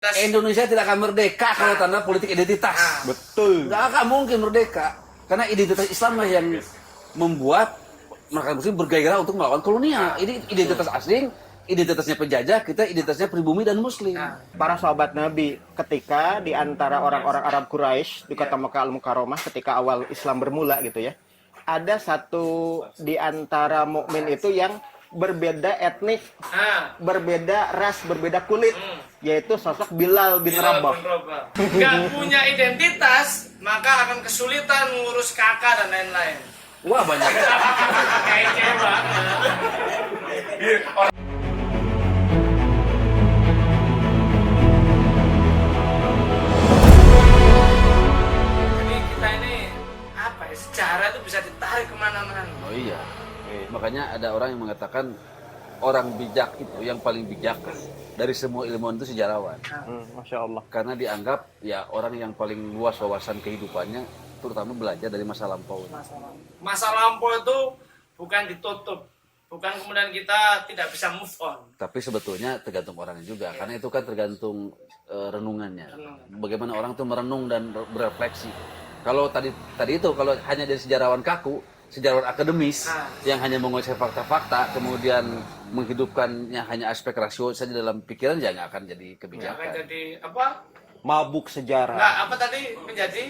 Indonesia tidak akan merdeka kalau tanpa politik identitas. Betul. Nggak akan mungkin merdeka. Karena identitas Islam lah yang membuat masyarakat muslim bergairah untuk melawan kolonial. Ini identitas asing, identitasnya penjajah, kita identitasnya pribumi dan muslim. Para sahabat Nabi ketika di antara orang-orang Arab Quraisy di kota Mekah Al-Mukarramah ketika awal Islam bermula gitu ya. Ada satu di antara mukmin itu yang berbeda etnik, berbeda ras, berbeda kulit, yaitu sosok Bilal bin Rabah. Nggak punya identitas, maka akan kesulitan mengurus kakak dan lain-lain. Wah, banyak. Kayak banget. Jadi kita ini apa ya? Sejarah itu bisa ditarik kemana-mana. Oh iya. Makanya ada orang yang mengatakan orang bijak itu yang paling bijak dari semua ilmuwan itu sejarawan. Masya Allah. Karena dianggap ya orang yang paling luas wawasan kehidupannya, terutama belajar dari masa lampau. Masa lampau itu bukan ditutup, bukan kemudian kita tidak bisa move on. Tapi sebetulnya tergantung orangnya juga, karena itu kan tergantung renungannya. Bagaimana orang tuh merenung dan berefleksi. Kalau tadi itu kalau hanya jadi sejarawan kaku, sejarawan akademis yang hanya menguasai fakta-fakta, kemudian menghidupkannya hanya aspek rasio saja dalam pikiran, ya nggak akan jadi kebijakan. Akan jadi apa? Mabuk sejarah. Nggak, apa tadi menjadi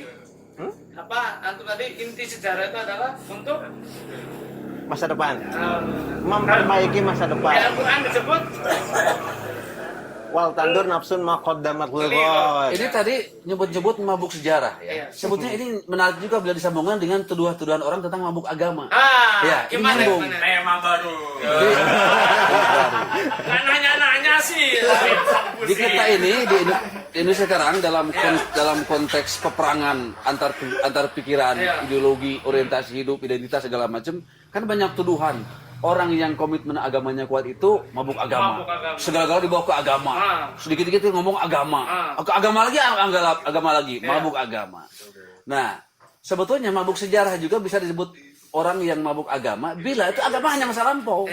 apa? Antum tadi inti sejarah itu adalah untuk Masa depan. Memperbaiki masa depan. ya Al-Quran disebut Wal tandur nafsun ma qaddamat lighad. Ini tadi nyebut-nyebut mabuk sejarah ya. Iya. Sebetulnya ini menarik juga bila disambungkan dengan tuduhan-tuduhan orang tentang mabuk agama. Ya, ini gimana? nyambung. Tema baru. Nggak nanya-nanya sih. Di kita ini di Indonesia sekarang dalam konteks peperangan antar pikiran, ideologi, orientasi hidup, identitas segala macam, kan banyak tuduhan. Orang yang komitmen agamanya kuat itu mabuk agama. Segala-gala dibawa ke agama. Sedikit-sedikit ngomong agama. Agama lagi, mabuk agama. Nah, sebetulnya mabuk sejarah juga bisa disebut orang yang mabuk agama bila itu agama hanya masa lampau.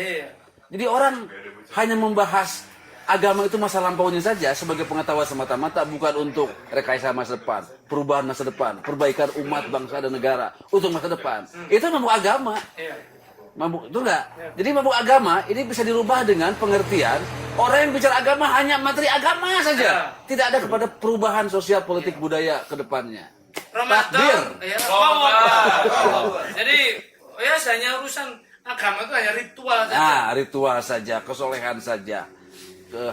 Jadi orang hanya membahas agama itu masa lampaunya saja sebagai pengetahuan semata-mata, bukan untuk rekayasa masa depan, perubahan masa depan, perbaikan umat, bangsa dan negara untuk masa depan. Itu mabuk agama. Mabuk itu enggak. Jadi mabuk agama ini bisa dirubah dengan pengertian orang yang bicara agama hanya materi agama saja. Tidak ada kepada perubahan sosial, politik, budaya ke depannya. Takdir. Jadi ya hanya urusan agama itu hanya ritual saja. Ritual saja, kesolehan saja.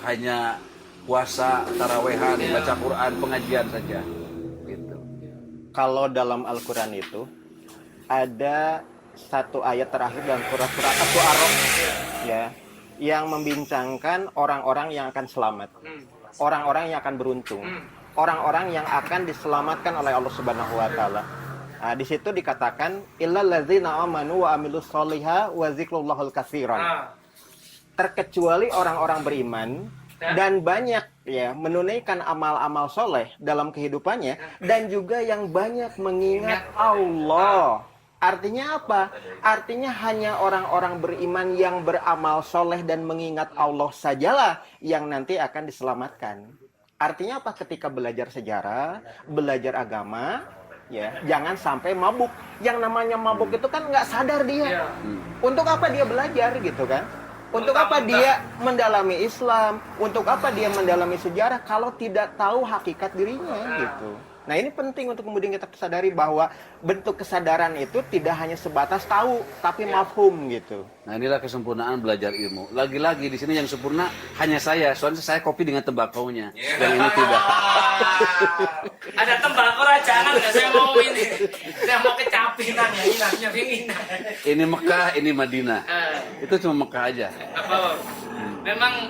Hanya puasa, tarawehan, baca Quran, pengajian saja. Gitu. Kalau dalam Al-Quran itu ada satu ayat terakhir dalam surat Al-A'raf ya, yang membincangkan orang-orang yang akan selamat, orang-orang yang akan beruntung, orang-orang yang akan diselamatkan oleh Allah Subhanahu wa taala. Nah, di situ dikatakan illal ladzina amanu wa amilus sholiha wa zikrullahil katsiran. Terkecuali orang-orang beriman dan banyak ya menunaikan amal-amal soleh dalam kehidupannya dan juga yang banyak mengingat Allah. Artinya apa? Artinya hanya orang-orang beriman yang beramal soleh dan mengingat Allah sajalah yang nanti akan diselamatkan. Artinya apa? Ketika belajar sejarah, belajar agama, ya jangan sampai mabuk. Yang namanya mabuk itu kan nggak sadar dia. Untuk apa dia belajar gitu kan? Untuk apa dia mendalami Islam? Untuk apa dia mendalami sejarah kalau tidak tahu hakikat dirinya gitu? Nah ini penting untuk kemudian kita sadari bahwa bentuk kesadaran itu tidak hanya sebatas tahu, tapi mafhum gitu. Nah inilah kesempurnaan belajar ilmu. Lagi-lagi di sini yang sempurna hanya saya, soalnya saya kopi dengan tembakaunya. Yang ini tidak. Ada tembakau jangan nggak, saya mau ini. Saya mau kecapitan ya, Ini Mekah, ini Madinah. Itu cuma Mekah aja. Apa? Memang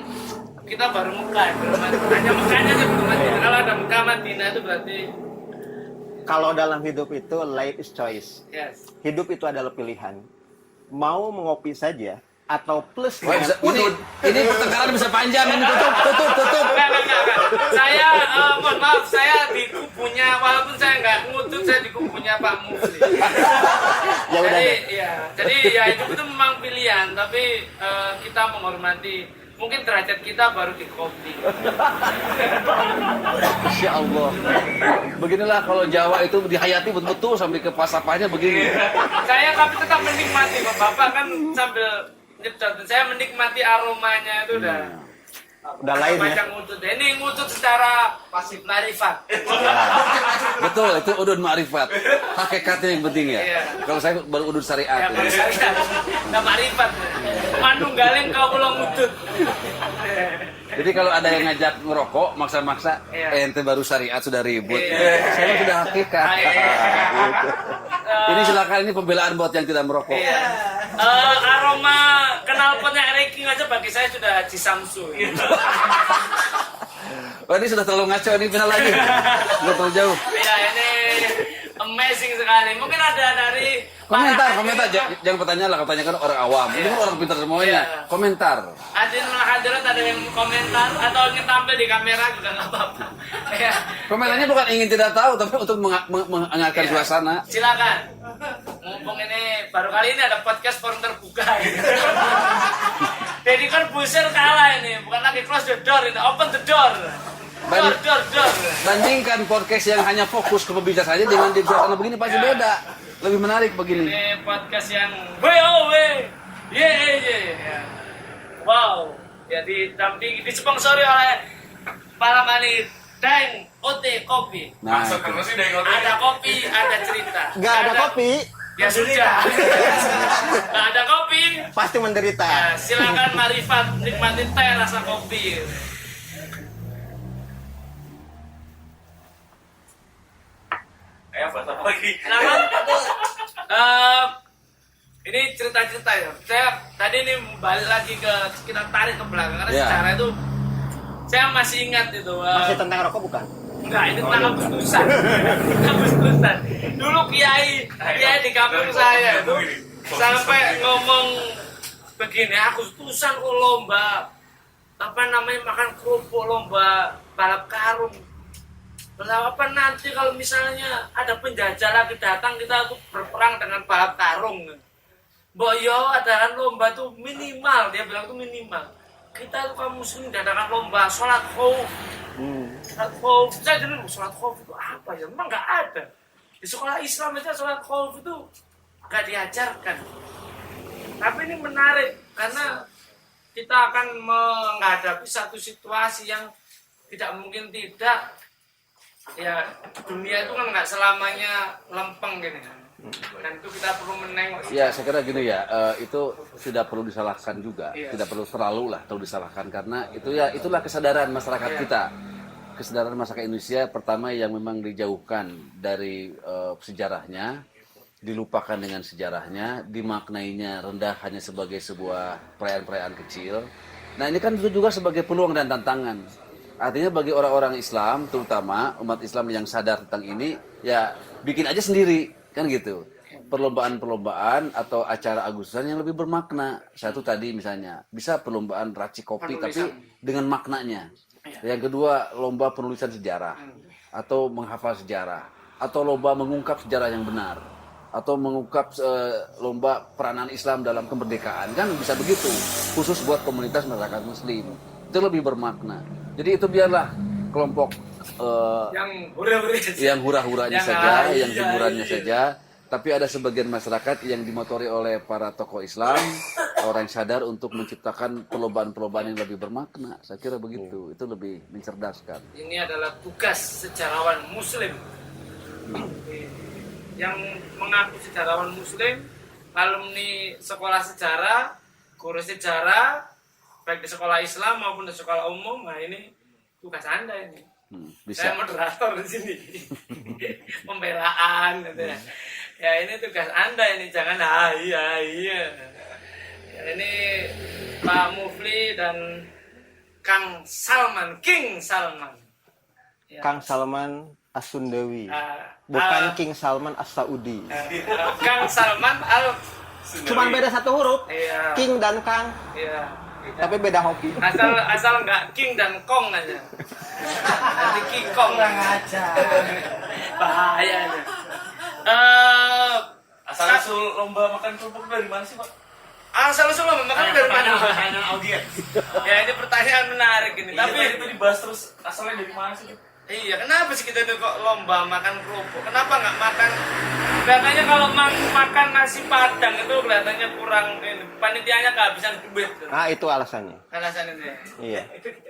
kita baru Mekah, hanya Mekahnya aja belum Madinah. Kalau ada Mekah Madinah itu berarti kalau dalam hidup itu life is choice. yes. Hidup itu adalah pilihan. Mau mengopi saja atau plus Wah, ini pertengkaran bisa panjang, ini tutup. Enggak. Saya mohon maaf, saya di kubunya, walaupun saya nggak ngutut, saya di kubunya Pak Mufli. Ya udah jadi deh. ya, jadi ya hidup itu memang pilihan, tapi kita menghormati mungkin derajat kita baru di kopi. Masya Allah. Beginilah kalau Jawa itu dihayati betul-betul sampai ke pasapahnya begini. Saya tapi tetap menikmati, Bapak kan sambil nyedot. Saya menikmati aromanya itu Udah lain ya. macam ngutut. Ini ngutut secara pasif marifat. Betul, itu udun ma'rifat. Hakikatnya yang penting ya. Iya. Kalau saya baru udun syariat. Ya, Ya. baru syariat. Nah, marifat. Manunggaling kau pulang ngutut. Jadi kalau ada yang ngajak ngerokok, maksa-maksa, Iya. ente baru syariat sudah ribut. Iya. Saya mah sudah hakikat. Ah, iya. Gitu. Ini silakan, ini pembelaan buat yang tidak merokok. Iya. Aroma knalpotnya Ranking aja bagi saya sudah Haji Samsu. Wah, ini sudah terlalu ngaco, ini final lagi. Sudah terlalu jauh. Ya ini amazing sekali. Mungkin ada dari Komentar, para komentar. hadirin, Jangan pertanyaan lah, pertanyaan orang awam. Ini kan orang pintar semuanya. Iya. Komentar. hadirin hadirat ada yang komentar atau ingin tampil di kamera juga nggak apa-apa. Ya. Komentarnya bukan ingin tidak tahu, tapi untuk menghangatkan Iya. suasana. Silakan. Mumpung ini baru kali ini ada podcast forum terbuka. Jadi kan busir kalah ini, bukan lagi close the door ini, open the door. Door. Bandingkan podcast yang hanya fokus ke pembicara saja dengan di suasana begini pasti beda. Lebih menarik begini. Ini podcast yang WOW. Ye. Wow. Jadi dampingi disponsori oleh malam ini Deng OT Kopi. Nah, itu. Ada kopi, ada cerita. Nggak ada kopi, Ya sudah. Nggak ada kopi. pasti menderita. Ya, silakan Marifat nikmati teh rasa kopi. Silakan. Ini cerita-cerita ya. Saya tadi ini balik lagi ke kita tarik ke belakang karena Ya. secara itu saya masih ingat itu. Masih tentang rokok bukan? Enggak, ini tentang Agustusan. Agustusan. Dulu kiai di kampung saya itu sampai ngomong begini, Agustusan kok lomba apa namanya makan kerupuk, lomba balap karung. Lalu apa nanti kalau misalnya ada penjajah lagi datang kita tuh berperang dengan balap karung. Boyo adakan lomba tuh minimal, dia bilang tuh minimal. Kita tuh kaum muslim diadakan lomba sholat khauf. Sholat khauf, saya dulu sholat khauf itu apa ya? Memang nggak ada. Di sekolah Islam aja sholat khauf itu nggak diajarkan. Tapi ini menarik karena kita akan menghadapi satu situasi yang tidak mungkin tidak. Ya dunia itu kan nggak selamanya lempeng gini. Dan itu kita perlu menengok. Ya, saya kira gini ya, itu tidak perlu disalahkan juga, Iya. tidak perlu terlalu lah terlalu disalahkan karena itu ya itulah kesadaran masyarakat Iya. kita, kesadaran masyarakat Indonesia pertama yang memang dijauhkan dari sejarahnya, dilupakan dengan sejarahnya, dimaknainya rendah hanya sebagai sebuah perayaan-perayaan kecil. Nah ini kan juga sebagai peluang dan tantangan. Artinya bagi orang-orang Islam, terutama umat Islam yang sadar tentang ini, ya bikin aja sendiri. Kan gitu, perlombaan-perlombaan atau acara Agustusan yang lebih bermakna. Satu tadi misalnya bisa perlombaan racik kopi tapi dengan maknanya. Yang kedua lomba penulisan sejarah atau menghafal sejarah atau lomba mengungkap sejarah yang benar atau mengungkap lomba peranan Islam dalam kemerdekaan, kan bisa begitu, khusus buat komunitas masyarakat Muslim itu lebih bermakna. Jadi itu biarlah kelompok yang hura-huranya saja, yang hiburannya saja. Tapi ada sebagian masyarakat yang dimotori oleh para tokoh Islam, orang yang sadar untuk menciptakan perlombaan-perlombaan yang lebih bermakna. Saya kira begitu, itu lebih mencerdaskan. Ini adalah tugas sejarawan Muslim yang mengaku sejarawan Muslim, alumni sekolah sejarah, guru sejarah, baik di sekolah Islam maupun di sekolah umum. Nah ini tugas Anda ini. Bisa. Saya moderator di sini, pembelaan gitu ya. Ya ini tugas Anda ini, jangan iya. Ya, ini Pak Mufli dan Kang Salman, King Salman. Ya. Kang Salman As-Sundawi, bukan King Salman As-Saudi. Kang Salman Al. Cuman beda satu huruf, Iya. King dan Kang, Iya. tapi beda hoki. Asal nggak King dan Kong aja. Nanti King Kong aja. Bahaya ini. Asal usul lomba makan kerupuk dari mana sih, Pak? Asal-usul lomba makan dari mana? Pertanyaan audiens. Ya ini pertanyaan menarik ini. Tapi Tapi itu dibahas terus asalnya dari mana sih? iya, kenapa sih kita itu kok lomba makan kerupuk? Kenapa nggak makan? Kelihatannya kalau makan nasi padang itu kelihatannya kurang, panitianya kehabisan duit. Ah, itu alasannya. Alasan itu ya. Iya.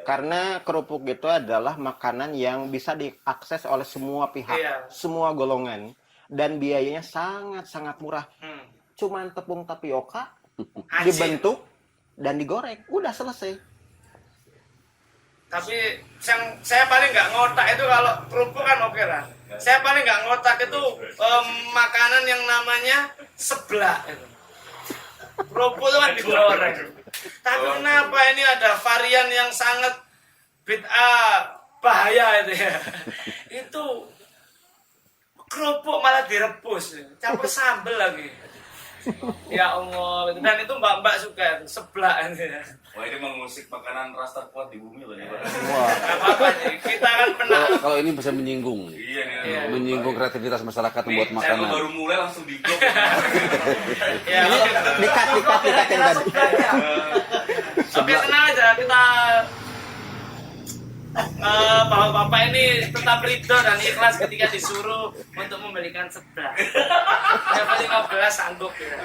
Karena kerupuk itu adalah makanan yang bisa diakses oleh semua pihak, Iya. semua golongan, dan biayanya sangat-sangat murah. Cuman tepung tapioka Hasil. dibentuk dan digoreng, udah selesai. Tapi yang saya paling nggak ngotak itu kalau kerupuk kan oke lah. Saya paling nggak ngotak itu makanan yang namanya seblak. Kerupuk itu kan digoreng. Tapi kenapa ini ada varian yang sangat bid'ah bahaya itu ya? Itu kerupuk malah direbus, campur sambel lagi. Ya Allah, dan itu mbak-mbak suka itu seblak itu ya. Wah, ini mengusik makanan ras terkuat di bumi loh nih, Pak. Wah, Gak apa-apa nih, kita kan pernah. Kalau ini bisa menyinggung, Iya nih. Iya. menyinggung kreativitas masyarakat Nih, membuat saya makanan. baru mulai langsung di blok. Ya, dikat yang tadi. oke, tenang aja kita bapak-bapak ini tetap ridho dan ikhlas ketika disuruh untuk membelikan seblak. Ya paling 15 sanggup ya.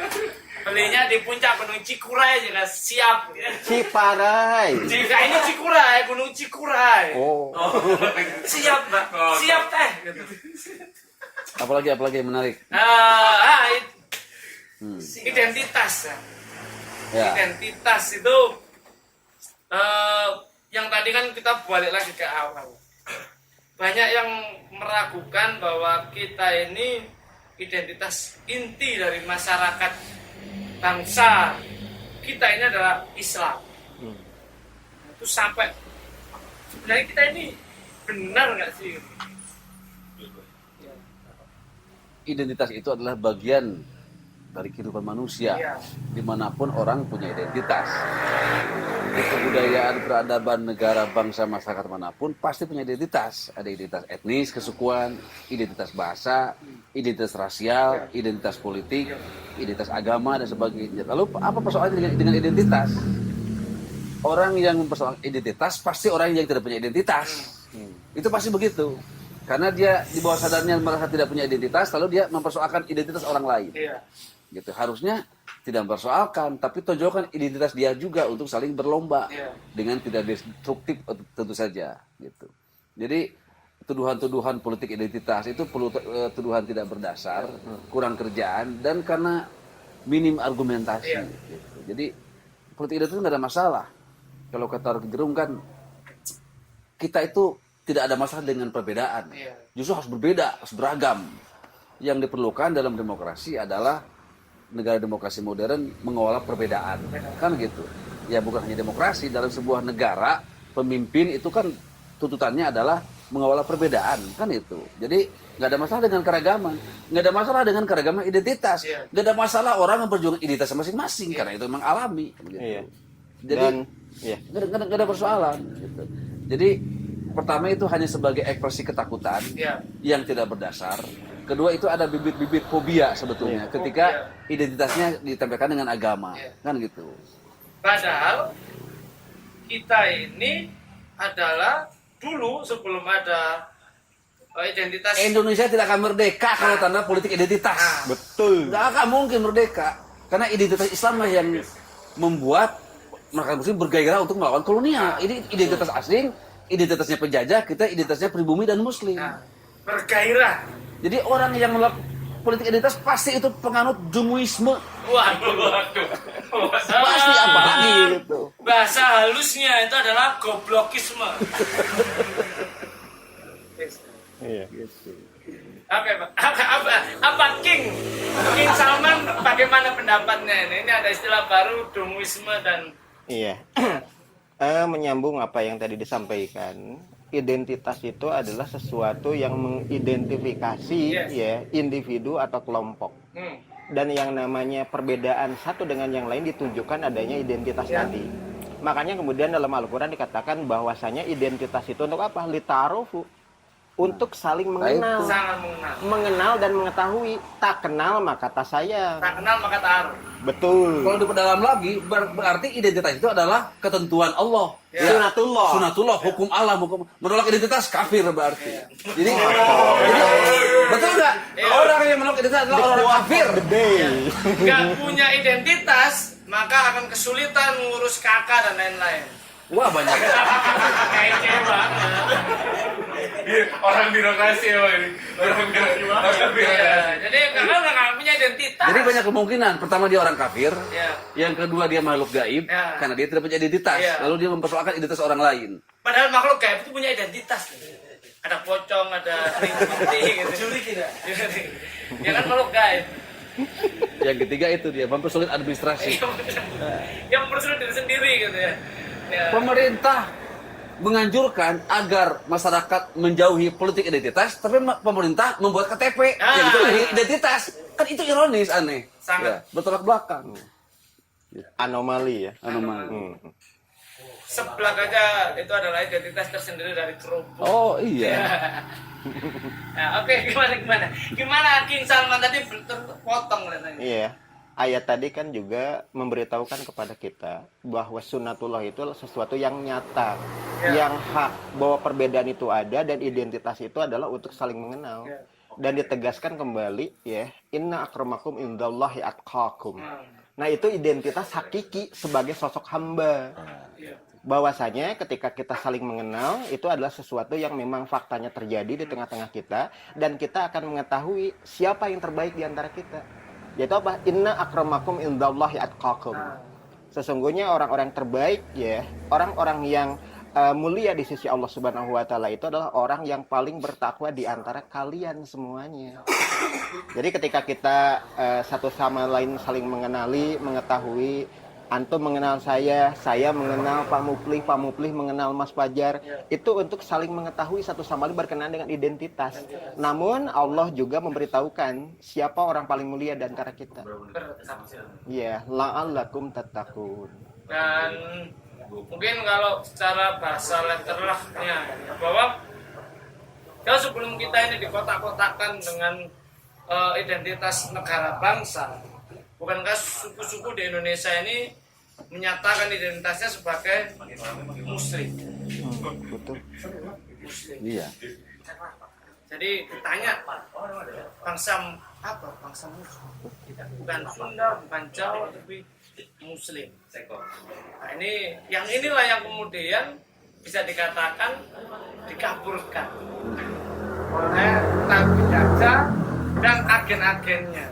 Belinya di puncak Gunung Cikuray juga siap. Ciparai. Jika ini Cikuray, Gunung Cikuray. Oh, Siap, Mbak. Siap teh gitu. Apalagi yang menarik. Identitas. Ya. Identitas itu yang tadi kan kita balik lagi ke awal. Banyak yang meragukan bahwa kita ini identitas inti dari masyarakat bangsa kita ini adalah Islam. Itu sampai sebenarnya kita ini benar nggak sih? Identitas itu adalah bagian dari kehidupan manusia. Iya. Dimanapun orang punya identitas. Di kebudayaan, peradaban, negara, bangsa, masyarakat manapun pasti punya identitas. Ada identitas etnis, kesukuan, identitas bahasa, identitas rasial, identitas politik, identitas agama, dan sebagainya. Lalu apa persoalannya dengan identitas? Orang yang mempersoalkan identitas pasti orang yang tidak punya identitas. Itu pasti begitu. Karena dia di bawah sadarnya merasa tidak punya identitas, lalu dia mempersoalkan identitas orang lain. Iya. Gitu. Harusnya tidak mempersoalkan, tapi tonjolkan identitas dia juga untuk saling berlomba Iya. dengan tidak destruktif tentu saja. Gitu. Jadi tuduhan-tuduhan politik identitas itu perlu tuduhan tidak berdasar, kurang kerjaan, dan karena minim argumentasi. Iya. Gitu. Jadi politik identitas itu nggak ada masalah. Kalau kata Rocky Gerung kan, kita itu tidak ada masalah dengan perbedaan. Iya. Justru harus berbeda, harus beragam. Yang diperlukan dalam demokrasi adalah negara demokrasi modern mengolah perbedaan, kan gitu. Ya bukan hanya demokrasi, dalam sebuah negara pemimpin itu kan tuntutannya adalah mengolah perbedaan, kan itu. Jadi nggak ada masalah dengan keragaman, nggak ada masalah dengan keragaman identitas, Iya. nggak ada masalah orang memperjuangkan identitas masing-masing karena itu memang alami. Gitu. iya. Jadi Dan iya. nggak ada persoalan. Gitu. Jadi pertama itu hanya sebagai ekspresi ketakutan Iya. yang tidak berdasar. Kedua itu ada bibit-bibit fobia sebetulnya Iya. ketika Fobia. identitasnya ditempelkan dengan agama, Iya. kan gitu. Padahal kita ini adalah dulu sebelum ada identitas. Indonesia tidak akan merdeka kalau tanpa politik identitas. Betul. Nggak akan mungkin merdeka karena identitas Islam lah yang membuat masyarakat Muslim bergairah untuk melawan kolonial. Ini identitas asing, identitasnya penjajah, kita identitasnya pribumi dan Muslim. Nah, bergairah. Jadi orang yang melakukan politik identitas pasti itu penganut Jumuisme. Waduh. Pasti apa lagi gitu. Bahasa halusnya itu adalah goblokisme. Iya. Oke, Pak. Apa King Salman bagaimana pendapatnya ini? Ini ada istilah baru Jumuisme dan Iya. Menyambung apa yang tadi disampaikan, identitas itu adalah sesuatu yang mengidentifikasi Yes. ya individu atau kelompok. Dan yang namanya perbedaan satu dengan yang lain ditunjukkan adanya identitas Ya. tadi. Makanya kemudian dalam Al-Quran dikatakan bahwasanya identitas itu untuk apa? Litarufu. untuk saling Nah, mengenal. itu. Sangat mengenal. Mengenal dan mengetahui. Tak kenal maka tak sayang. Tak kenal maka tak aruf. Betul. Kalau diperdalam lagi, berarti identitas itu adalah ketentuan Allah. Ya. Sunatullah. Sunatullah, hukum alam, hukum menolak identitas kafir berarti. Jadi betul nggak? Orang yang menolak identitas adalah orang kafir. Nggak punya identitas, maka akan kesulitan ngurus kakak dan lain-lain. Wah banyak. Kayak banget. Orang birokrasi ya Pak, ini. Orang birokrasi. Iya, jadi karena nggak punya identitas. Jadi banyak kemungkinan. Pertama dia orang kafir, Ya. yang kedua dia makhluk gaib, Ya. karena dia tidak punya identitas. Ya. Lalu dia mempersoalkan identitas orang lain. Padahal makhluk gaib itu punya identitas. Ada pocong, ada ring putih gitu. Curi tidak. Ya kan makhluk gaib. Yang ketiga itu dia mempersulit administrasi. Yang mempersulit diri sendiri gitu ya. Ya. Pemerintah menganjurkan agar masyarakat menjauhi politik identitas, tapi pemerintah membuat KTP yang itu dari identitas. Kan itu ironis, aneh. Sangat. Ya, bertolak belakang. Anomali ya. Anomali. Seblak aja itu adalah identitas tersendiri dari kerupuk. Oh iya. Nah, oke, gimana King Salman tadi terpotong katanya. Iya. Ayat tadi kan juga memberitahukan kepada kita bahwa sunatullah itu adalah sesuatu yang nyata, yang hak, bahwa perbedaan itu ada dan identitas itu adalah untuk saling mengenal. Dan ditegaskan kembali ya, inna akramakum indallahi atqakum. Nah, itu identitas hakiki sebagai sosok hamba. Bahwasanya ketika kita saling mengenal itu adalah sesuatu yang memang faktanya terjadi di tengah-tengah kita dan kita akan mengetahui siapa yang terbaik di antara kita. Yaitu apa? Inna akramakum indallahi atqakum. Sesungguhnya orang-orang terbaik ya, orang-orang yang mulia di sisi Allah Subhanahu wa taala itu adalah orang yang paling bertakwa di antara kalian semuanya. Jadi ketika kita satu sama lain saling mengenali, mengetahui, antum mengenal saya mengenal Pak Muplih mengenal Mas Fajar, itu untuk saling mengetahui satu sama lain berkenaan dengan identitas. Namun Allah juga memberitahukan siapa orang paling mulia di antara kita. Ya, la'allakum tattaqun. Dan mungkin kalau secara bahasa letterlahnya bahwa kalau sebelum kita ini dikotak-kotakkan dengan identitas negara bangsa, bukankah suku-suku di Indonesia ini menyatakan identitasnya sebagai Muslim? Betul. Muslim. Iya. Jadi ditanya bangsa apa? Bangsa Muslim. Bukan Sunda, bukan Jawa, tapi Muslim. Nah, inilah yang kemudian bisa dikatakan dikaburkan oleh Nabi Dajjal dan agen-agennya.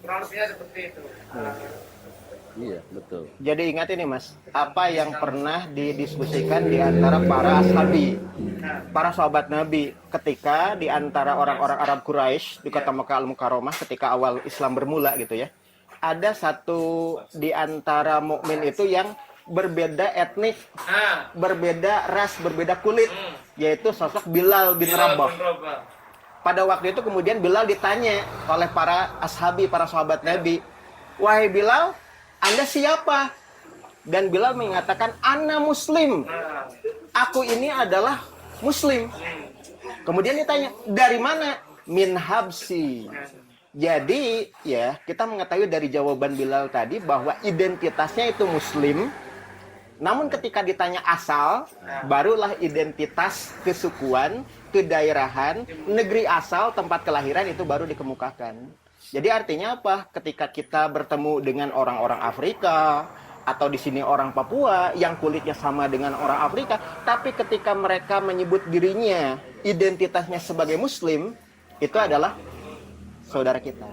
Kurang lebihnya seperti itu. Iya, betul. Jadi ingat ini Mas, apa yang pernah didiskusikan di antara para ashabi, para sahabat Nabi ketika di antara orang-orang Arab Quraisy di kota Mekah Al-Mukarramah ketika awal Islam bermula gitu ya. Ada satu di antara mukmin itu yang berbeda etnik, berbeda ras, berbeda kulit, yaitu sosok Bilal bin Rabah. Pada waktu itu kemudian Bilal ditanya oleh para ashabi, para sahabat Nabi, "Wahai Bilal, Anda siapa?" Dan Bilal mengatakan, "Ana Muslim. Aku ini adalah Muslim." Kemudian ditanya, "Dari mana?" "Min habsi." Jadi ya kita mengetahui dari jawaban Bilal tadi bahwa identitasnya itu Muslim. Namun ketika ditanya asal, barulah identitas kesukuan, kedaerahan, negeri asal, tempat kelahiran itu baru dikemukakan. Jadi artinya apa? Ketika kita bertemu dengan orang-orang Afrika atau di sini orang Papua yang kulitnya sama dengan orang Afrika, tapi ketika mereka menyebut dirinya identitasnya sebagai Muslim, itu adalah saudara kita.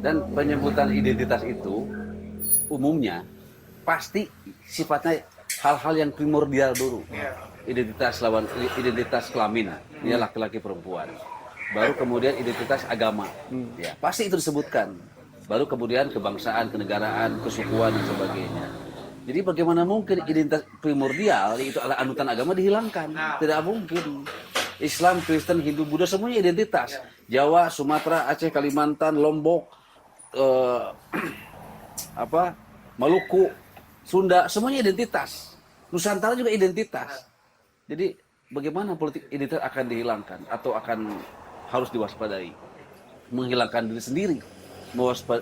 Dan penyebutan identitas itu umumnya pasti sifatnya hal-hal yang primordial dulu. Identitas lawan identitas kelamin, ya laki-laki perempuan. Baru kemudian identitas agama. Ya, pasti itu disebutkan. Baru kemudian kebangsaan, kenegaraan, kesukuan dan sebagainya. Jadi bagaimana mungkin identitas primordial yaitu adalah anutan agama dihilangkan? Tidak mungkin. Islam, Kristen, Hindu, Buddha semuanya identitas. Jawa, Sumatera, Aceh, Kalimantan, Lombok, Maluku, Sunda, semuanya identitas. Nusantara juga identitas. Jadi bagaimana politik identitas akan dihilangkan atau akan harus diwaspadai? Menghilangkan diri sendiri,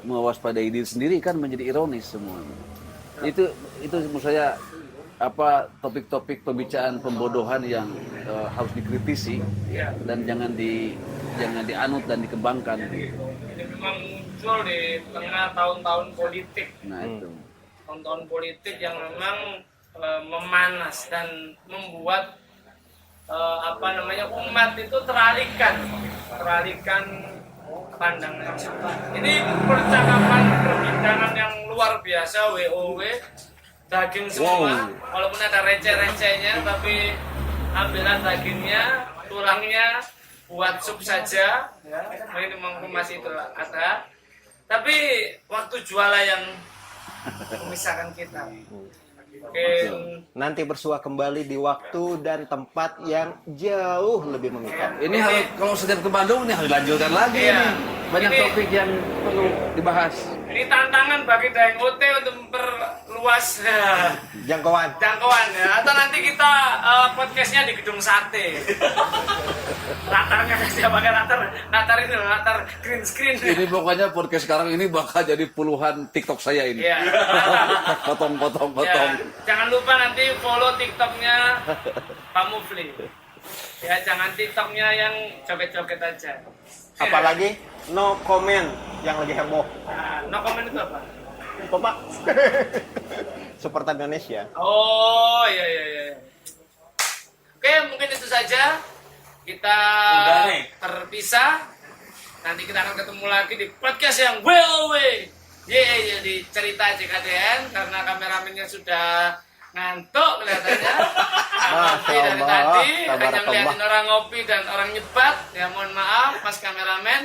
mewaspadai diri sendiri kan menjadi ironis semua. Itu menurut saya apa topik-topik pembicaraan pembodohan yang harus dikritisi dan jangan dianut dan dikembangkan. Ini memang muncul di tengah tahun-tahun politik. Nah itu. Tahun-tahun politik yang memang memanas dan membuat umat itu teralihkan pandangan. Ini percakapan perbincangan yang luar biasa, WOW, daging semua. Walaupun ada receh-recehnya, tapi ambilan dagingnya, tulangnya buat sup saja. Ya, ini masih itu ada. Tapi waktu jualan yang memisahkan kita. Mungkin Nanti bersua kembali di waktu dan tempat yang jauh lebih memikat. Ini harus kalau setiap ke Bandung ini harus dilanjutkan lagi Iya. nih. Banyak Ini- topik yang perlu dibahas. ini tantangan bagi Daeng Ote untuk memperluas Jangkauan. jangkauan ya. Atau nanti kita podcastnya di gedung sate. Latarnya kasih pakai latar ini loh, latar green screen. Ini pokoknya podcast sekarang ini bakal jadi puluhan TikTok saya ini. Iya. Potong. Ya, jangan lupa nanti follow TikToknya Pak Mufli. Ya, jangan TikToknya yang joget-joget aja. Apalagi no comment yang lagi heboh. Nah, no comment itu apa? Apa, Pak? Supporter Indonesia. Oh, iya. Oke, mungkin itu saja. Kita Udah nih. terpisah. Nanti kita akan ketemu lagi di podcast yang WOW. Di cerita JKDN karena kameramennya sudah ngantuk kelihatannya. Ngopi dari Allah, tadi, hanya tabarakallah. ngeliatin orang ngopi dan orang nyebat. Ya mohon maaf, Mas kameramen.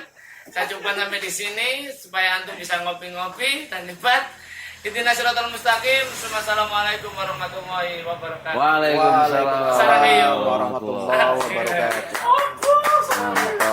Saya coba sampai di sini supaya antum bisa ngopi-ngopi dan nyebat. Ihdinas siratal mustaqim. Wassalamualaikum warahmatullahi wabarakatuh. Waalaikumsalam Assalamualaikum warahmatullahi wabarakatuh. Oh, Mantap.